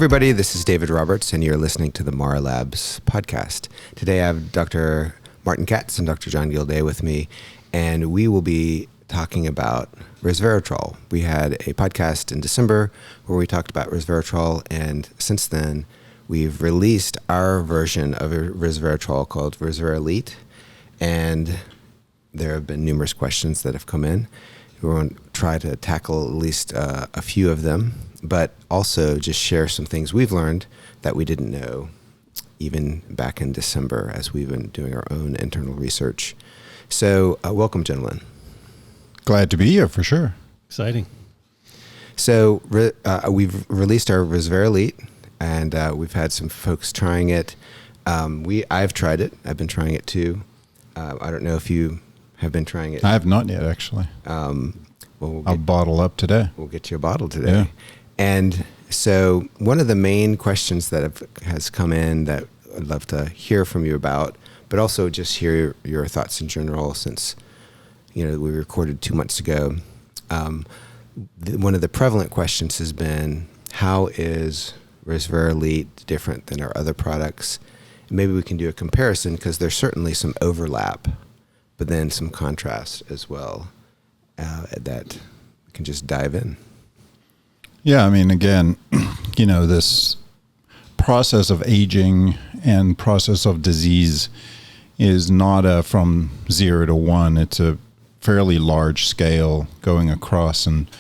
everybody. This is David Roberts, and you're listening to the Mara Labs podcast. Today I have Dr. Martin Katz and Dr. John Gildea with me, and we will be talking about resveratrol. We had a podcast in December where we talked about resveratrol, and since then we've released our version of resveratrol called ResverElite, and there have been numerous questions that have come in. We're going to try to tackle at least a few of them, but also just share some things we've learned that we didn't know even back in December as we've been doing our own internal research. So welcome, gentlemen. Glad to be here, for sure. Exciting. So we've released our ResverElite, and we've had some folks trying it. I've tried it. I've been trying it too. I don't know if you have been trying it. I have not yet, actually. I'll bottle up today. We'll get you a bottle today. Yeah. And so one of the main questions that has come in that I'd love to hear from you about, but also just hear your thoughts in general, since we recorded 2 months ago. One of the prevalent questions has been, how is ResverElite different than our other products? And maybe we can do a comparison, because there's certainly some overlap, but then some contrast as well, that we can just dive in. Yeah, I mean, again, this process of aging and process of disease is not from 0 to 1. It's a fairly large scale going across. And,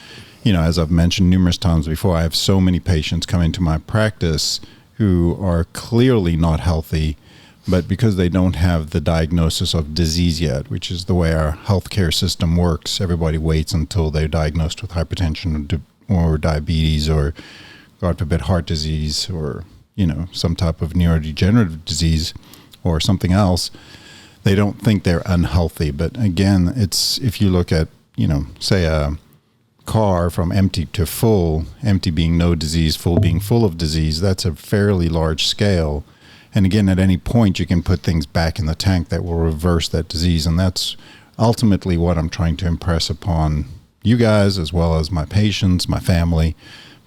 as I've mentioned numerous times before, I have so many patients come into my practice who are clearly not healthy, but because they don't have the diagnosis of disease yet, which is the way our healthcare system works, everybody waits until they're diagnosed with hypertension or diabetes or, God forbid, heart disease or, some type of neurodegenerative disease or something else. They don't think they're unhealthy. But again, it's, if you look at, say a car from empty to full, empty being no disease, full being full of disease, that's a fairly large scale. And again, at any point, you can put things back in the tank that will reverse that disease. And that's ultimately what I'm trying to impress upon you guys, as well as my patients, my family,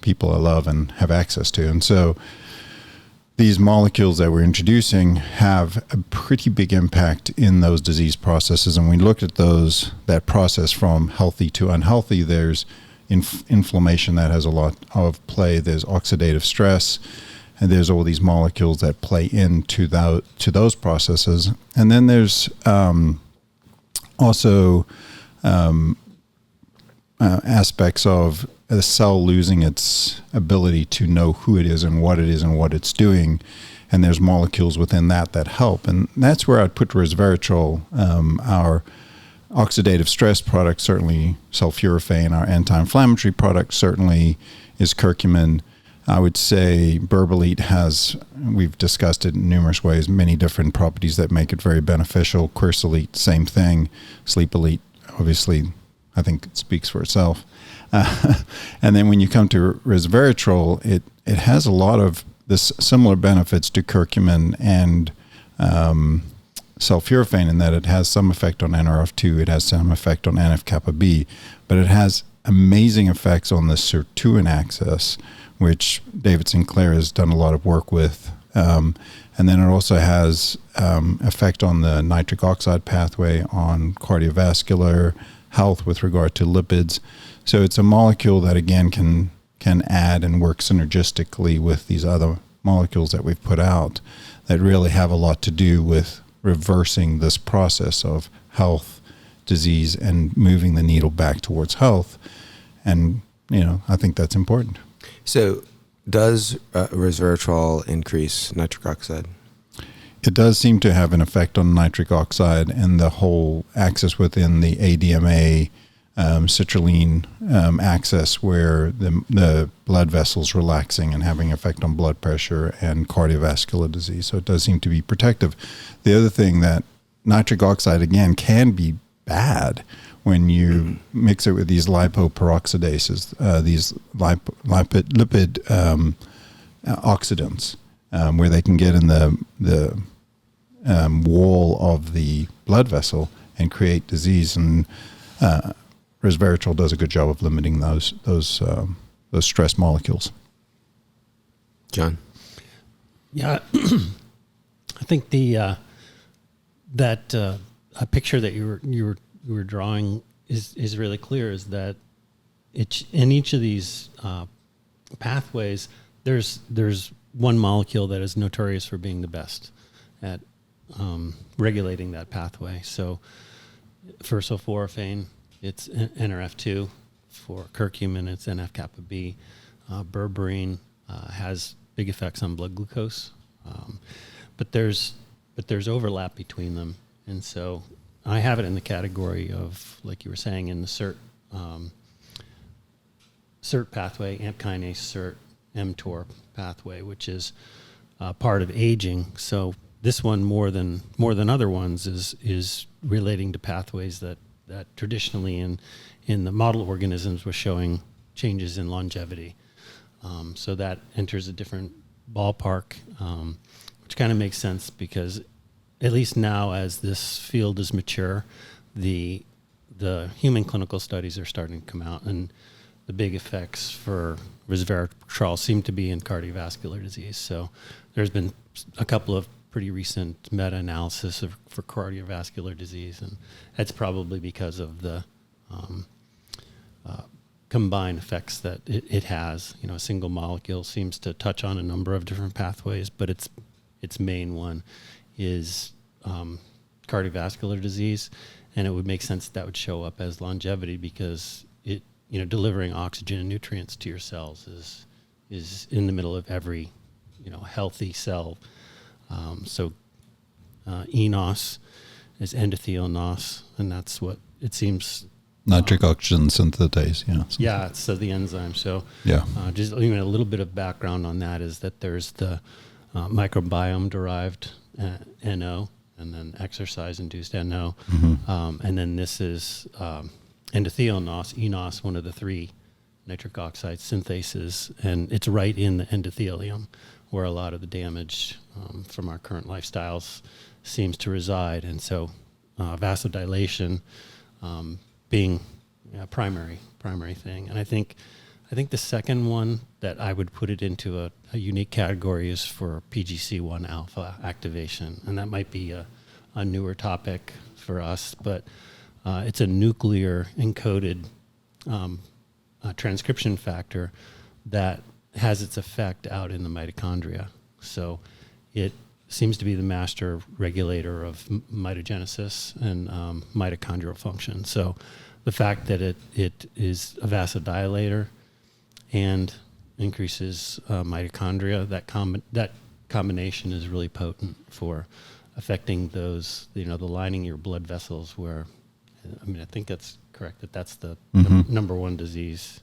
people I love and have access to. And so these molecules that we're introducing have a pretty big impact in those disease processes. And we looked at that process from healthy to unhealthy. There's inflammation that has a lot of play. There's oxidative stress. And there's all these molecules that play into those processes. And then there's also aspects of the cell losing its ability to know who it is and what it's doing. And there's molecules within that help. And that's where I'd put resveratrol. Our oxidative stress product, certainly sulforaphane. Our anti-inflammatory product certainly is curcumin. I would say ResverElite we've discussed it in numerous ways, many different properties that make it very beneficial. QuerceLite, same thing. SleepElite, obviously, I think it speaks for itself. And then when you come to resveratrol, it has a lot of this similar benefits to curcumin and sulforaphane, in that it has some effect on NRF2, it has some effect on NF-kappa B, but it has amazing effects on the sirtuin axis, which David Sinclair has done a lot of work with. And then it also has effect on the nitric oxide pathway, on cardiovascular health with regard to lipids. So it's a molecule that, again, can add and work synergistically with these other molecules that we've put out that really have a lot to do with reversing this process of health, disease, and moving the needle back towards health. And, I think that's important. So does resveratrol increase nitric oxide? It does seem to have an effect on nitric oxide and the whole axis within the ADMA citrulline axis, where the blood vessels relaxing and having effect on blood pressure and cardiovascular disease. So it does seem to be protective. The other thing, that nitric oxide, again, can be bad when you mix it with these lipoperoxidases, these lipid oxidants, where they can get in the wall of the blood vessel and create disease. And resveratrol does a good job of limiting those stress molecules. John? Yeah, I think the that a picture that you were drawing is really clear. Is that in each of these pathways, there's one molecule that is notorious for being the best at regulating that pathway. So for sulforaphane, it's NRF2. For curcumin, it's NF-kappa B. Berberine has big effects on blood glucose, but there's overlap between them, and so I have it in the category of, like you were saying, in the SIRT pathway, AMP kinase SIRT mTOR pathway, which is part of aging. So this one more than other ones is relating to pathways that traditionally in the model organisms was showing changes in longevity. So that enters a different ballpark, which kind of makes sense because at least now as this field is mature, the human clinical studies are starting to come out, and the big effects for resveratrol seem to be in cardiovascular disease. So there's been a couple of pretty recent meta-analysis for cardiovascular disease, and that's probably because of the combined effects that it has. A single molecule seems to touch on a number of different pathways, but its main one is cardiovascular disease, and it would make sense that would show up as longevity because delivering oxygen and nutrients to your cells is in the middle of every healthy cell. So eNOS is endothelial NOS, and that's what it seems. Nitric oxygen synthetase, yeah. Yeah, so the enzyme. So yeah, just even a little bit of background on that is that there's the microbiome-derived NO, and then exercise-induced NO, and then this is endothelial NOS, eNOS, one of the three nitric oxide synthases, and it's right in the endothelium where a lot of the damage from our current lifestyles seems to reside, and so vasodilation being a primary thing. And I think the second one that I would put it into a unique category is for PGC1 alpha activation, and that might be a newer topic for us, but it's a nuclear encoded transcription factor that has its effect out in the mitochondria. So it seems to be the master regulator of mitogenesis and mitochondrial function. So the fact that it is a vasodilator and increases mitochondria, that combination is really potent for affecting those, the lining of your blood vessels where, I think that's correct, that's the number one disease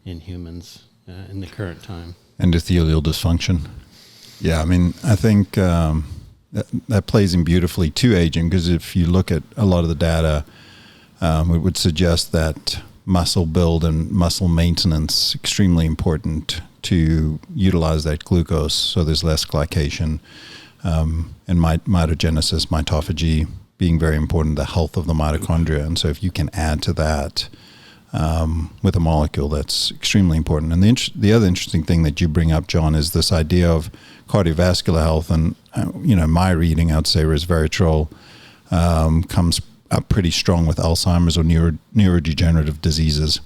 in humans in the current time. Endothelial dysfunction. Yeah, I think that plays in beautifully to aging, because if you look at a lot of the data, it would suggest that muscle build and muscle maintenance extremely important to utilize that glucose, so there's less glycation, and mitogenesis, mitophagy being very important, the health of the mitochondria. And so if you can add to that with a molecule, that's extremely important. And the other interesting thing that you bring up, John, is this idea of cardiovascular health. And, my reading, I would say resveratrol comes up pretty strong with Alzheimer's or neurodegenerative diseases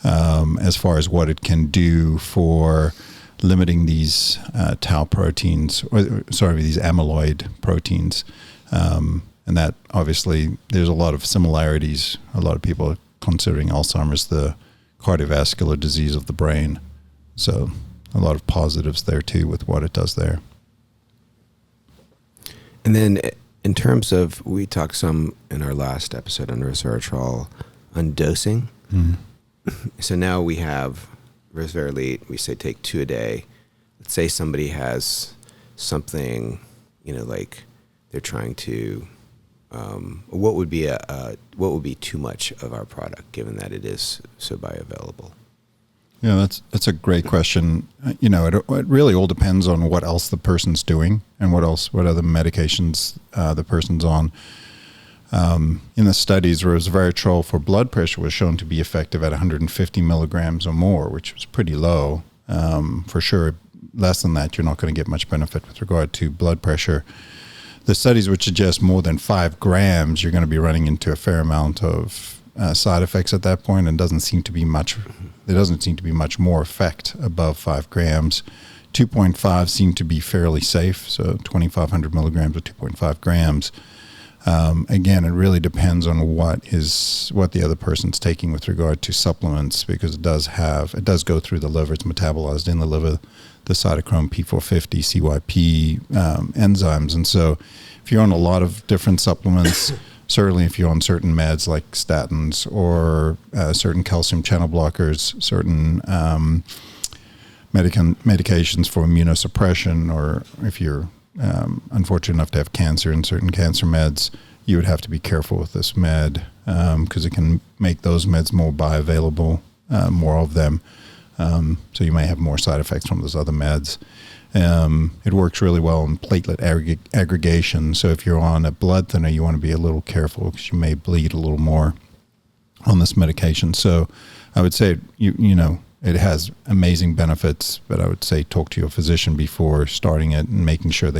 as far as what it can do for limiting these tau proteins, these amyloid proteins. And that obviously there's a lot of similarities. A lot of people are considering Alzheimer's the cardiovascular disease of the brain. So a lot of positives there too with what it does there. And then in terms of, we talked some in our last episode on resveratrol on dosing. So now we have ResverElite, we say take 2 a day. Let's say somebody has something, like they're trying to, what would be too much of our product, given that it is so bioavailable? Yeah, that's a great question. It really all depends on what else the person's doing and what other medications the person's on. In the studies, resveratrol for blood pressure was shown to be effective at 150 milligrams or more, which was pretty low. For sure, less than that, you're not going to get much benefit with regard to blood pressure. The studies which suggest more than 5 grams, you're going to be running into a fair amount of side effects at that point, and there doesn't seem to be much more effect above 5 grams. 2.5 seem to be fairly safe, so 2,500 milligrams or 2.5 grams. Again, it really depends on what the other person's taking with regard to supplements, because it does go through the liver. It's metabolized in the liver, the cytochrome P450, CYP enzymes. And so if you're on a lot of different supplements, certainly if you're on certain meds like statins or certain calcium channel blockers, certain medications for immunosuppression, or if you're unfortunate enough to have cancer and certain cancer meds, you would have to be careful with this med because it can make those meds more bioavailable, more of them. So you may have more side effects from those other meds. It works really well in platelet aggregation. So if you're on a blood thinner, you want to be a little careful because you may bleed a little more on this medication. So I would say, it has amazing benefits, but I would say talk to your physician before starting it and making sure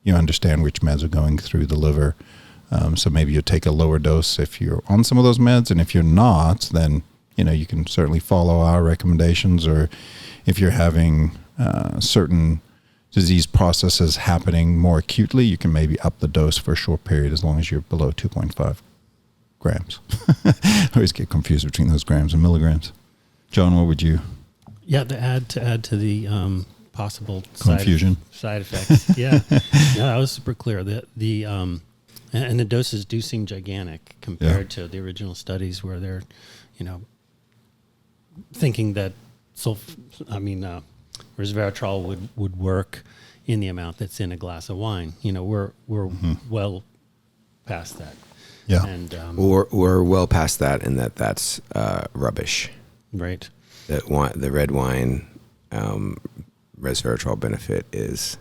you understand which meds are going through the liver. So maybe you take a lower dose if you're on some of those meds, and if you're not, then you can certainly follow our recommendations. Or if you're having certain disease processes happening more acutely, you can maybe up the dose for a short period as long as you're below 2.5 grams. I always get confused between those grams and milligrams. John, what would you? Yeah, to add to the possible confusion side effects. Yeah, that was super clear. And the doses do seem gigantic compared to the original studies where they're, thinking that resveratrol would work in the amount that's in a glass of wine. We're well past that. Yeah, and we're well past that, in that's rubbish. Right. The red wine resveratrol benefit is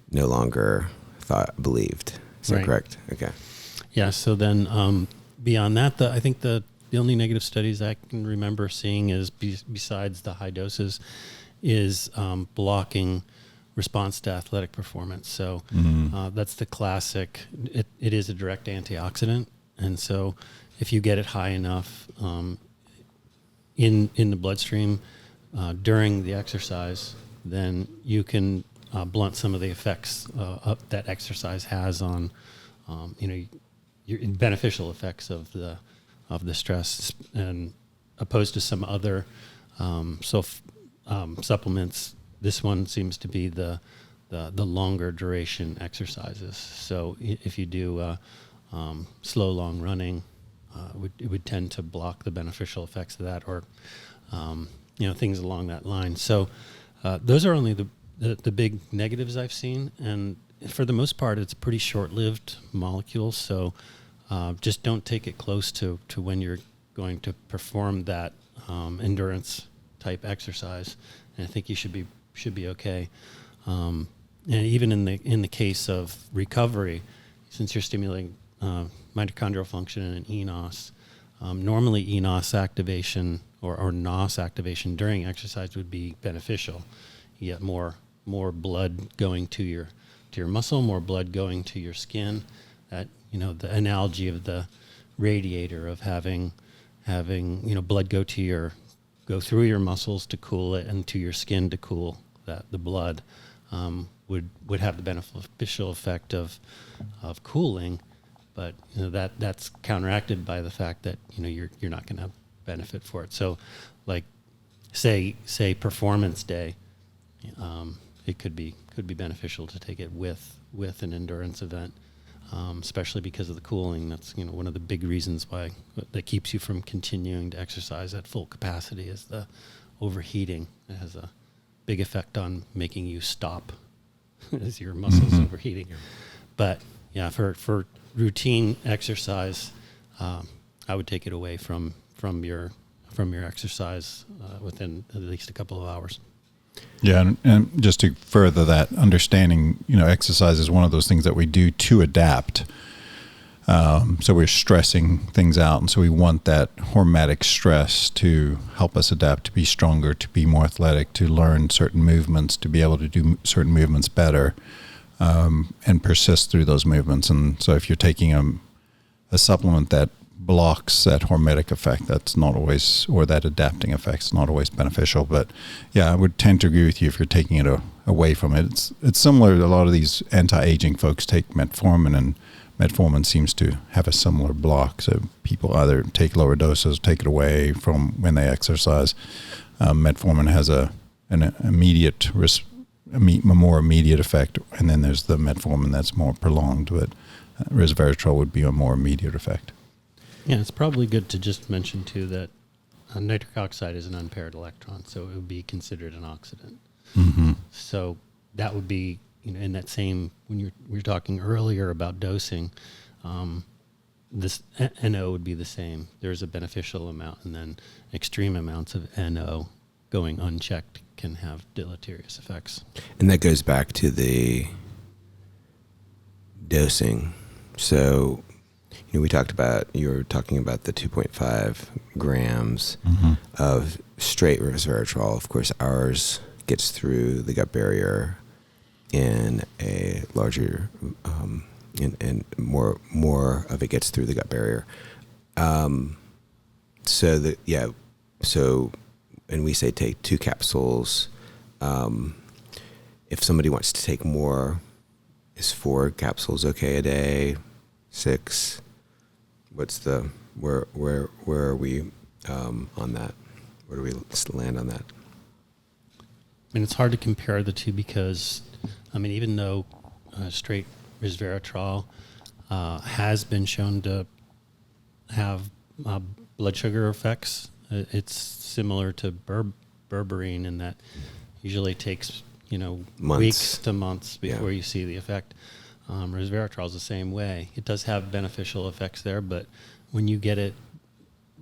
no longer believed. Is that correct? Okay. Yeah. So then beyond that, I think the only negative studies I can remember seeing is besides the high doses is blocking response to athletic performance. So that's the classic. It is a direct antioxidant, and so if you get it high enough in the bloodstream during the exercise, then you can blunt some of the effects that exercise has on, your beneficial effects of the stress, and opposed to some other supplements. This one seems to be the longer duration exercises. So if you do slow, long running, it would tend to block the beneficial effects of that, or things along that line. So those are only the big negatives I've seen, and for the most part, it's a pretty short-lived molecule. So just don't take it close to when you're going to perform that endurance type exercise, and I think you should be okay. And even in the case of recovery, since you're stimulating mitochondrial function and eNOS, normally eNOS activation or NOS activation during exercise would be beneficial. You get more blood going to your muscle, more blood going to your skin. That the analogy of the radiator of having blood go through your muscles to cool it, and to your skin to cool the blood, would have the beneficial effect of cooling. But that's counteracted by the fact that you're not going to benefit for it. So, like say performance day, it could be beneficial to take it with an endurance event, especially because of the cooling. That's one of the big reasons why that keeps you from continuing to exercise at full capacity is the overheating. It has a big effect on making you stop as your muscles overheating. But yeah, for routine exercise, I would take it away from your exercise within at least a couple of hours. Yeah, and just to further that understanding, exercise is one of those things that we do to adapt. So we're stressing things out. And so we want that hormetic stress to help us adapt, to be stronger, to be more athletic, to learn certain movements, to be able to do certain movements better, and persist through those movements. And so if you're taking a supplement that blocks that hormetic effect, that's not always, or that adapting effect's not always beneficial. But yeah, I would tend to agree with you if you're taking it away from it. It's similar to a lot of these anti-aging folks take metformin, and metformin seems to have a similar block. So people either take lower doses, take it away from when they exercise. Metformin has an immediate a more immediate effect, and then there's the metformin that's more prolonged, but resveratrol would be a more immediate effect. Yeah, it's probably good to just mention too that nitric oxide is an unpaired electron, so it would be considered an oxidant. Mm-hmm. So that would be, in that same, when we were talking earlier about dosing, this NO would be the same. There's a beneficial amount, and then extreme amounts of NO going unchecked can have deleterious effects. And that goes back to the dosing. So, you were talking about the 2.5 grams of straight resveratrol. Of course, ours gets through the gut barrier in a larger, and more of it gets through the gut barrier. So and we say take 2 capsules. If somebody wants to take more, is 4 capsules okay a day? 6? What's where are we on that? Where do we land on that? I mean, it's hard to compare the two because, even though straight resveratrol has been shown to have blood sugar effects, it's similar to berberine in that usually takes months. Weeks to months before you see the effect. Resveratrol is the same way. It does have beneficial effects there, but when you get it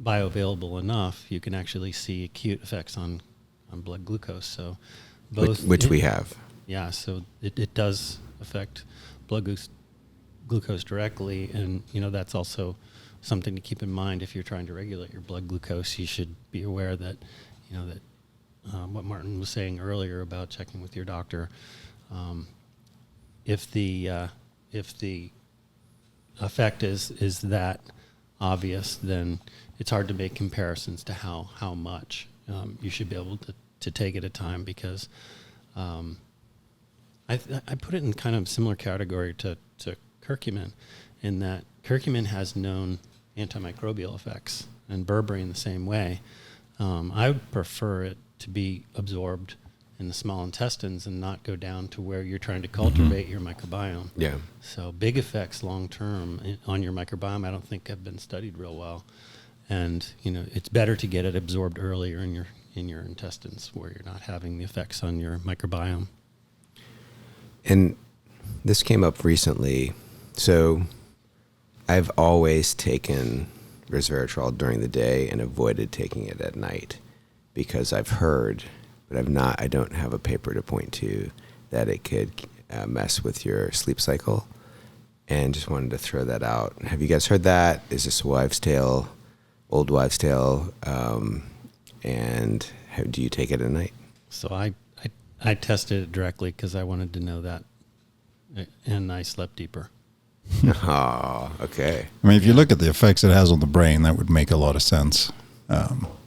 bioavailable enough, you can actually see acute effects on blood glucose. So both, which we have. Yeah, so it does affect blood glucose directly, and that's also something to keep in mind if you're trying to regulate your blood glucose. You should be aware that what Martin was saying earlier about checking with your doctor. If the effect is that obvious, then it's hard to make comparisons to how much you should be able to take at a time, because I put it in kind of similar category to curcumin, in that curcumin has known antimicrobial effects, and berberine the same way. I would prefer it to be absorbed in the small intestines and not go down to where you're trying to cultivate your microbiome. Yeah. So big effects long term on your microbiome I don't think have been studied real well. And it's better to get it absorbed earlier in your intestines, where you're not having the effects on your microbiome. And this came up recently. So I've always taken resveratrol during the day and avoided taking it at night, because I've heard, but I don't have a paper to point to, that it could mess with your sleep cycle. And just wanted to throw that out. Have you guys heard that? Is this old wives' tale? And do you take it at night? So I tested it directly because I wanted to know that, and I slept deeper. Oh, okay. I mean, if you look at the effects it has on the brain, that would make a lot of sense.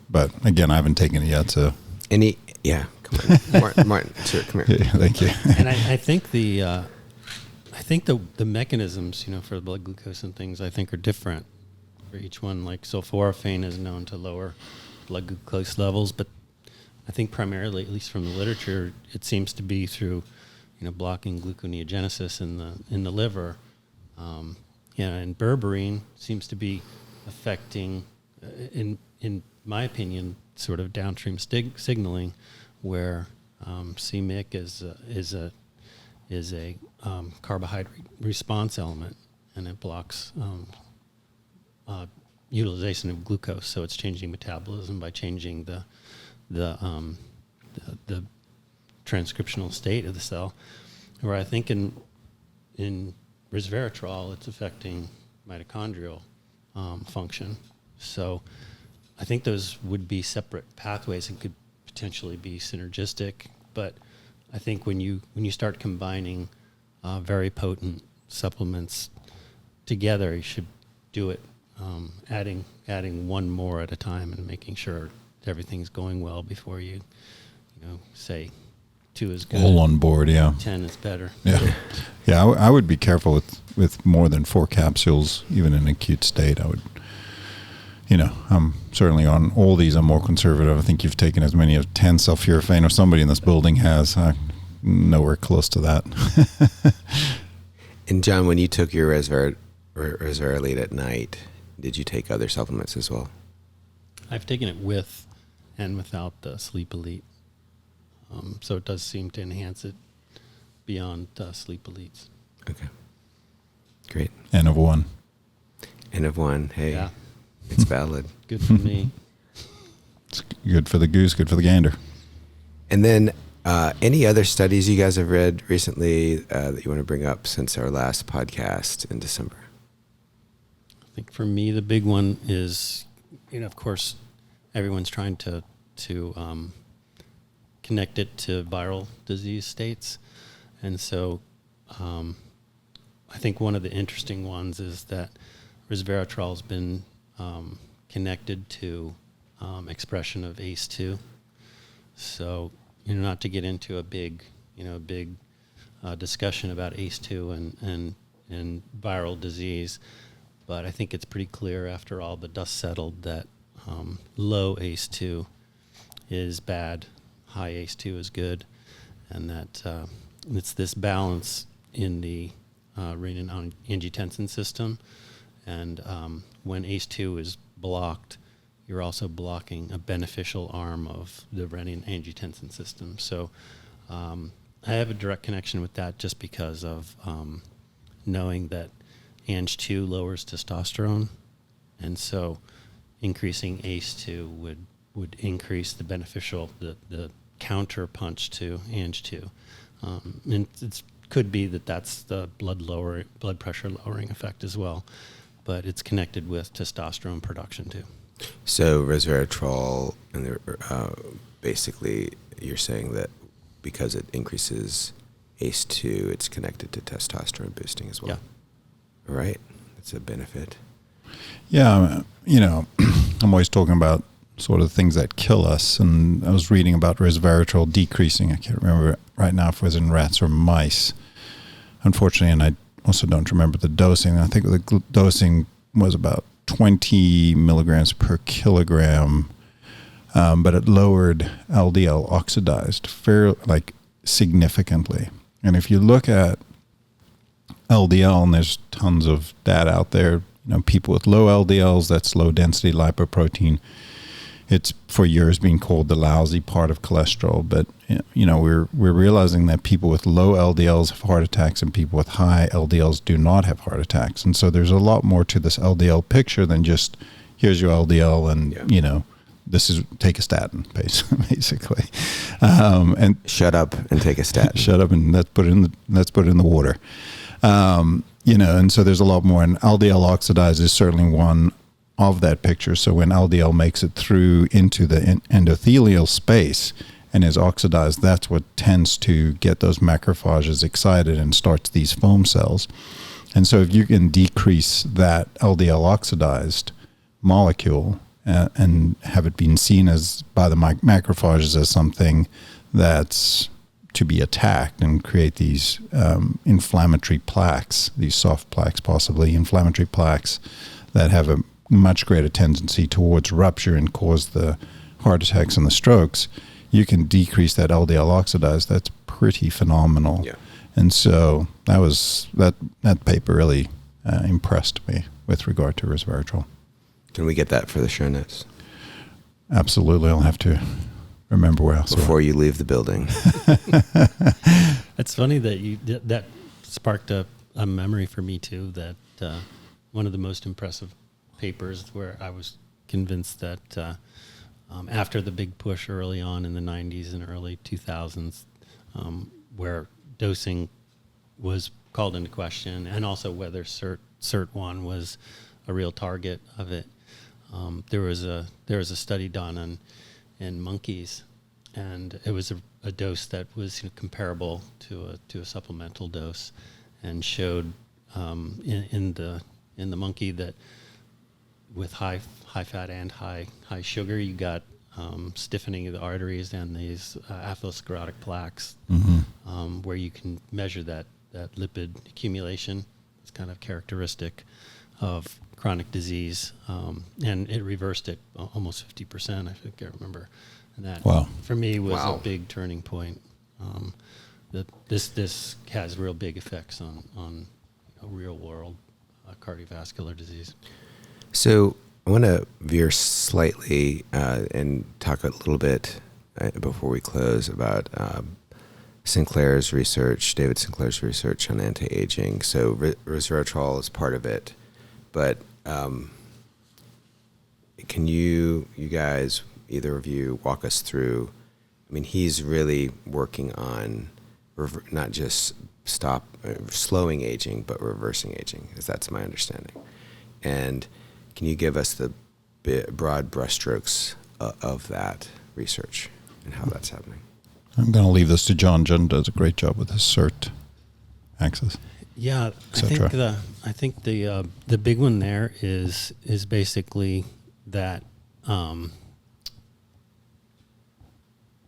But again, I haven't taken it yet, so. Come on, Martin, sir, come here. Yeah, thank you. And I think the mechanisms, for blood glucose and things, I think are different for each one. Like sulforaphane is known to lower blood glucose levels, but I think primarily, at least from the literature, it seems to be through, blocking gluconeogenesis in the liver. And berberine seems to be affecting, in my opinion, sort of downstream signaling, where c-Myc is a carbohydrate response element, and it blocks utilization of glucose. So it's changing metabolism by changing the transcriptional state of the cell. Where I think in resveratrol, it's affecting mitochondrial function. So I think those would be separate pathways and could potentially be synergistic. But I think when you start combining very potent supplements together, you should do it adding one more at a time and making sure everything's going well before you say 2 is good. All on board, yeah. 10 is better. Yeah, yeah. I would be careful with more than 4 capsules, even in acute state. I would, I'm certainly on all these. I'm more conservative. I think you've taken as many as 10 sulforaphane, or somebody in this building has. Nowhere close to that. And John, when you took your ResverElite at night, did you take other supplements as well? I've taken it with and without the Sleep Elite. So it does seem to enhance it beyond Sleep Elites. Okay. Great. N of 1. N of 1. Hey, yeah. It's valid. Good for me. It's good for the goose, good for the gander. And then any other studies you guys have read recently that you want to bring up since our last podcast in December? I think for me, the big one is, of course, everyone's trying to connect it to viral disease states. And so I think one of the interesting ones is that resveratrol has been connected to expression of ACE2. So, not to get into a big discussion about ACE2 and viral disease, but I think it's pretty clear after all the dust settled that low ACE2 is bad, high ACE2 is good, and that it's this balance in the renin-angiotensin system. And when ACE2 is blocked, you're also blocking a beneficial arm of the renin-angiotensin system. So I have a direct connection with that just because of knowing that Ang2 lowers testosterone, and so increasing ACE2 would increase the beneficial, the counter punch to Ang2. And it could be that that's the blood pressure lowering effect as well, but it's connected with testosterone production too. So resveratrol, and basically you're saying that because it increases ACE2, it's connected to testosterone boosting as well. Yeah. All right. That's a benefit. Yeah, I'm always talking about sort of things that kill us, and I was reading about resveratrol decreasing. I can't remember right now if it was in rats or mice, unfortunately, and I also don't remember the dosing. I think the dosing was about 20 milligrams per kilogram, but it lowered LDL oxidized significantly. And if you look at LDL, and there's tons of data out there, people with low LDLs, that's low density lipoprotein. It's for years been called the lousy part of cholesterol, but we're realizing that people with low LDLs have heart attacks and people with high LDLs do not have heart attacks. And so there's a lot more to this LDL picture than just here's your LDL and this is take a statin, basically. And shut up and take a statin. Shut up and let's put it in the water. And so there's a lot more, and LDL oxidized is certainly one of that picture. So when LDL makes it through into the endothelial space and is oxidized, that's what tends to get those macrophages excited and starts these foam cells. And so if you can decrease that LDL oxidized molecule and have it been seen as by the macrophages as something that's to be attacked and create these inflammatory plaques, these soft plaques, possibly inflammatory plaques that have a much greater tendency towards rupture and cause the heart attacks and the strokes, you can decrease that LDL oxidized. That's pretty phenomenal. Yeah. And so that paper really impressed me with regard to resveratrol. Can we get that for the show notes? Absolutely. I'll have to remember where else. Before you leave the building. It's funny that that sparked a memory for me too, that one of the most impressive papers where I was convinced that after the big push early on in the 90s and early 2000s, where dosing was called into question, and also whether SIRT1 was a real target of it. There was a study done in monkeys, and it was a dose that was comparable to a supplemental dose, and showed in the monkey that with high fat and high sugar, you got stiffening of the arteries and these atherosclerotic plaques, where you can measure that lipid accumulation. It's kind of characteristic of chronic disease, and it reversed it almost 50%. I think I remember, and that for me was a big turning point. That this has real big effects on real world cardiovascular disease. So I want to veer slightly and talk a little bit before we close about Sinclair's research, David Sinclair's research on anti-aging. So resveratrol is part of it, but can you guys, either of you, walk us through? I mean, he's really working on not just slowing aging, but reversing aging, as that's my understanding. And can you give us the broad brushstrokes of that research and how that's happening? I'm going to leave this to John. John does a great job with his CERT axis. Yeah, I think the big one there is basically that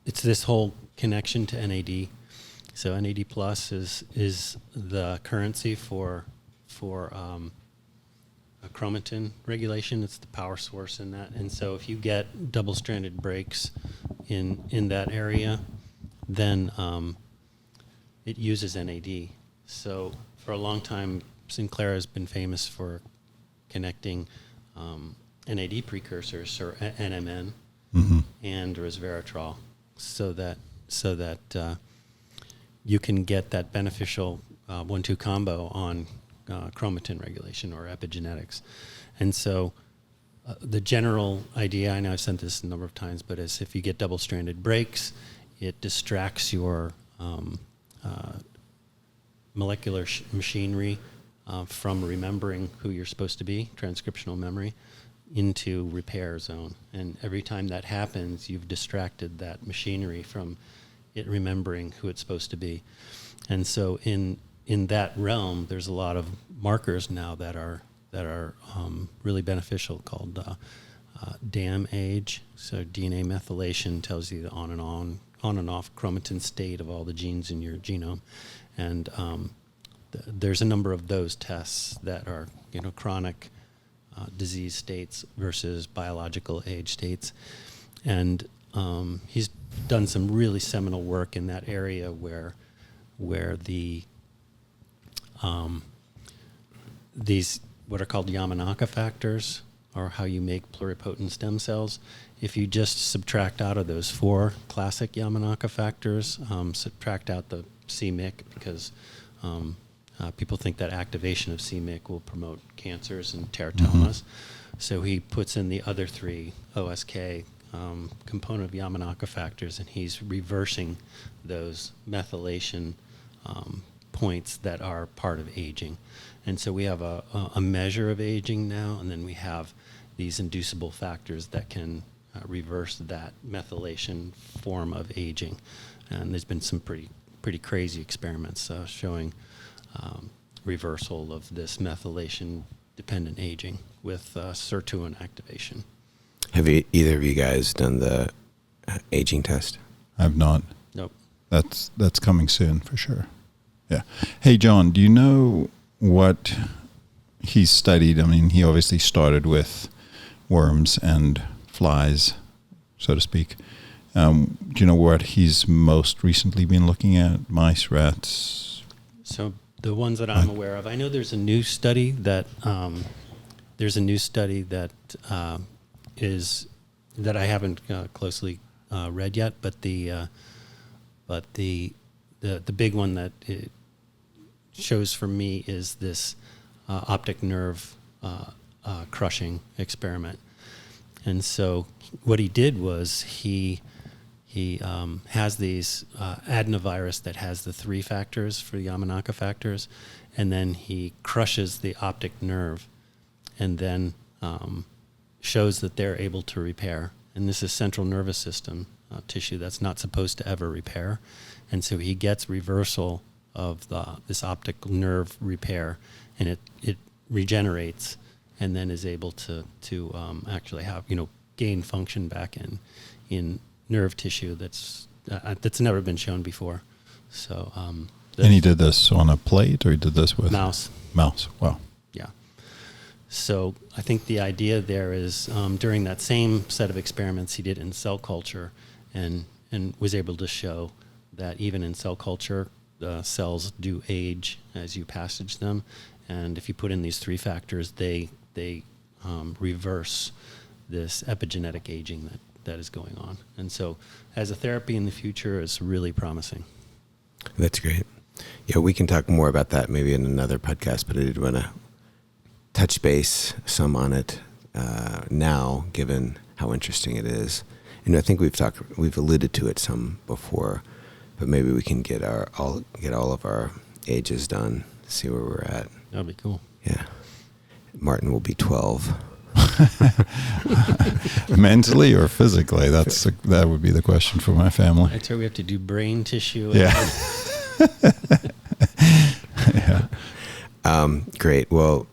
it's this whole connection to NAD. So NAD plus is the currency for a chromatin regulation. It's the power source in that. And so if you get double-stranded breaks in that area, then it uses NAD. So for a long time, Sinclair has been famous for connecting NAD precursors, or NMN, and resveratrol, so that you can get that beneficial 1-2 combo on chromatin regulation or epigenetics. And so the general idea, I know I've said this a number of times, but is if you get double-stranded breaks, it distracts your molecular machinery from remembering who you're supposed to be, transcriptional memory, into repair zone. And every time that happens, you've distracted that machinery from it remembering who it's supposed to be. And so in that realm, there's a lot of markers now that are really beneficial, called DAM age. So DNA methylation tells you the on and off chromatin state of all the genes in your genome. And there's a number of those tests that are chronic disease states versus biological age states. And he's done some really seminal work in that area where the these what are called Yamanaka factors, or how you make pluripotent stem cells. If you just subtract out of those 4 classic Yamanaka factors, subtract out the c-MYC, because people think that activation of c-MYC will promote cancers and teratomas. So he puts in the other 3 OSK component of Yamanaka factors, and he's reversing those methylation points that are part of aging. And so we have a measure of aging now, and then we have these inducible factors that can reverse that methylation form of aging. And there's been some pretty crazy experiments showing reversal of this methylation-dependent aging with sirtuin activation. Have either of you guys done the aging test? I've not. Nope. That's coming soon for sure. Yeah. Hey, John, do you know what he's studied? I mean, he obviously started with worms and flies, so to speak. Do you know what he's most recently been looking at? Mice, rats? So the ones that I'm aware of, I know there's a new study that is that I haven't closely read yet, but the big one that it shows for me is this optic nerve crushing experiment. And so what he did was he he has these adenovirus that has the 3 factors for Yamanaka factors, and then he crushes the optic nerve and then shows that they're able to repair. And this is central nervous system tissue that's not supposed to ever repair. And so he gets reversal of this optic nerve repair, and it regenerates and then is able to actually have, gain function back in nerve tissue that's never been shown before. So, and he did this on a plate, or he did this with mouse. Wow. Yeah. So I think the idea there is during that same set of experiments he did in cell culture, and was able to show that even in cell culture, cells do age as you passage them, and if you put in these 3 factors, they reverse this epigenetic aging that is going on. And so as a therapy in the future, is really promising. That's great. Yeah, we can talk more about that maybe in another podcast, but I did want to touch base some on it now, given how interesting it is. And I think we've alluded to it some before, but maybe we can get all of our ages done, see where we're at. That'd be cool. Yeah. Martin will be 12. Mentally or physically? That would be the question for my family. That's where we have to do brain tissue. Yeah. Yeah. Great. Well,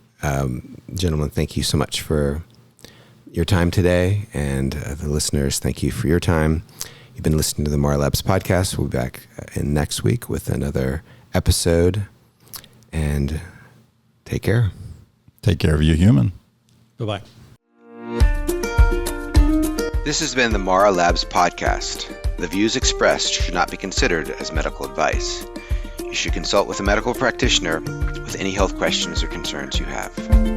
gentlemen, thank you so much for your time today, and the listeners, thank you for your time. You've been listening to the Mara Labs podcast. We'll be back in next week with another episode, and take care. Take care of you, human. Bye-bye. This has been the Mara Labs podcast. The views expressed should not be considered as medical advice. You should consult with a medical practitioner with any health questions or concerns you have.